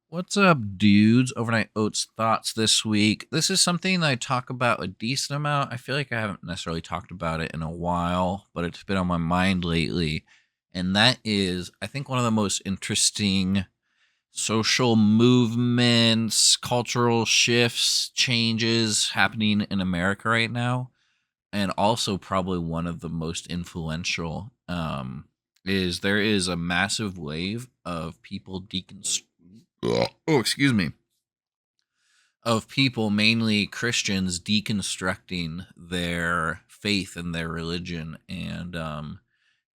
What's up, dudes? Overnight Oats thoughts this week. This is something that I talk about a decent amount. I feel like I haven't necessarily talked about it in a while, but it's been on my mind lately. And that is, I think, one of the most interesting social movements, cultural shifts, changes happening in America right now. And also, probably one of the most influential is there is a massive wave of people excuse me, of people, mainly Christians, deconstructing their faith and their religion, and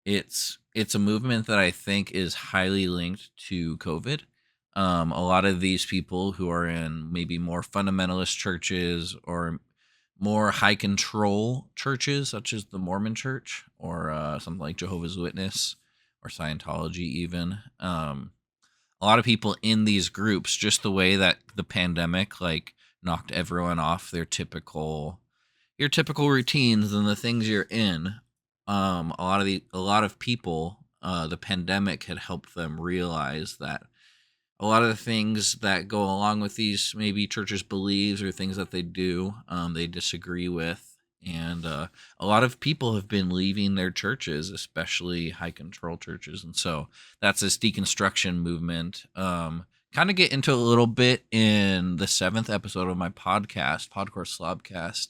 it's a movement that I think is highly linked to COVID. A lot of these people who are in maybe more fundamentalist churches or more high control churches, such as the Mormon Church or something like Jehovah's Witness or Scientology, even. A lot of people in these groups, just the way that the pandemic like knocked everyone off their typical your typical routines and the things you're in. A lot of people, the pandemic had helped them realize that a lot of the things that go along with these maybe churches' beliefs or things that they do, they disagree with. And a lot of people have been leaving their churches, especially high control churches. And so that's this deconstruction movement. Kind of get into a little bit in the seventh episode of my podcast, Podcore Slobcast,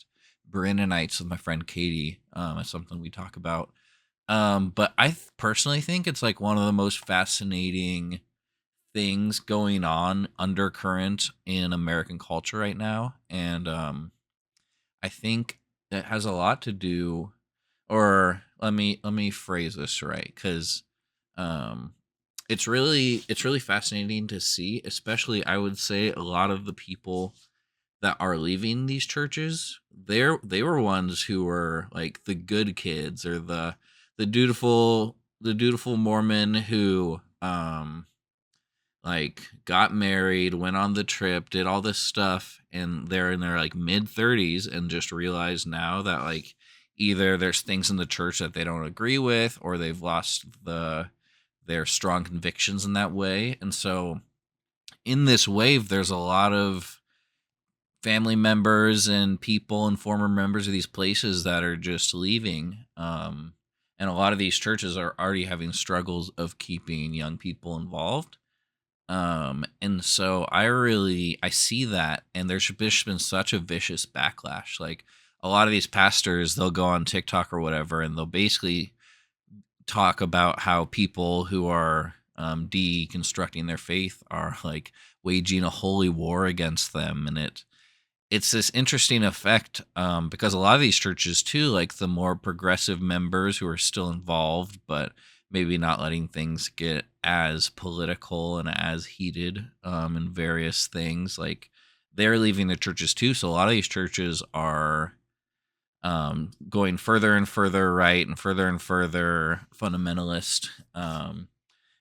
Brandonites with my friend Katie. It's something we talk about. But personally think it's like one of the most fascinating things going on undercurrent in American culture right now, and I think it has a lot to do. Or let me phrase this right, because um, it's really fascinating to see, especially I would say a lot of the people that are leaving these churches, they were ones who were like the good kids or the dutiful Mormon who like got married, went on the trip, did all this stuff, and they're in their like mid 30s and just realize now that like either there's things in the church that they don't agree with or they've lost their strong convictions in that way. And so in this wave there's a lot of family members and people and former members of these places that are just leaving. And a lot of these churches are already having struggles of keeping young people involved. And so I see that, and there's just been such a vicious backlash. Like a lot of these pastors, they'll go on TikTok or whatever, and they'll basically talk about how people who are deconstructing their faith are like waging a holy war against them, and it's this interesting effect, because a lot of these churches too, like the more progressive members who are still involved but maybe not letting things get as political and as heated, in various things, like they're leaving the churches too. So a lot of these churches are going further and further right and further fundamentalist. And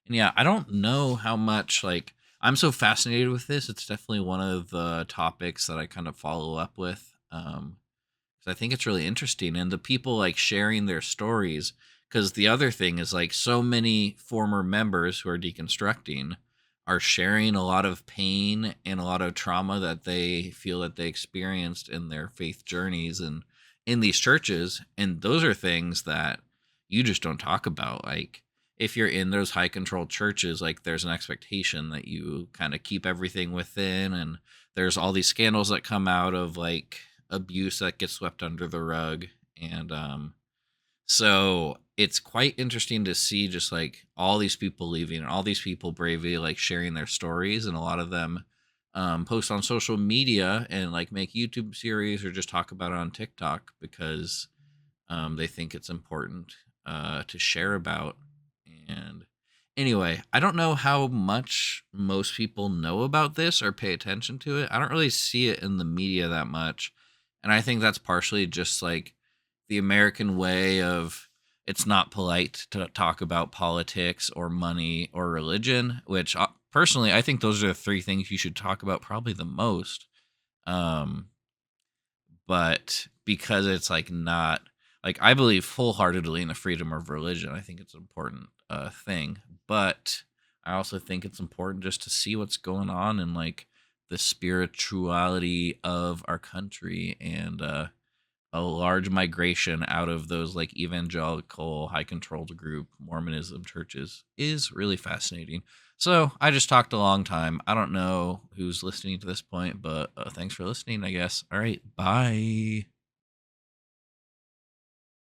yeah, I don't know how much like I'm so fascinated with this. It's definitely one of the topics that I kind of follow up with. 'Cause I think it's really interesting, and the people like sharing their stories. Because the other thing is like so many former members who are deconstructing are sharing a lot of pain and a lot of trauma that they feel that they experienced in their faith journeys and in these churches. And those are things that you just don't talk about. Like if you're in those high control churches, like there's an expectation that you kind of keep everything within, and there's all these scandals that come out of like abuse that gets swept under the rug. And so it's quite interesting to see just like all these people leaving and all these people bravely like sharing their stories, and a lot of them post on social media and like make YouTube series or just talk about it on TikTok because they think it's important to share about. And anyway, I don't know how much most people know about this or pay attention to it. I don't really see it in the media that much. And I think that's partially just like the American way of it's not polite to talk about politics or money or religion, which personally I think those are the three things you should talk about probably the most. Um, but because it's like not like I believe wholeheartedly in the freedom of religion. I think it's an important thing, but I also think it's important just to see what's going on in like the spirituality of our country, and a large migration out of those like evangelical high controlled group Mormonism churches is really fascinating. So I just talked a long time. I don't know who's listening to this point, but thanks for listening, I guess. All right, bye.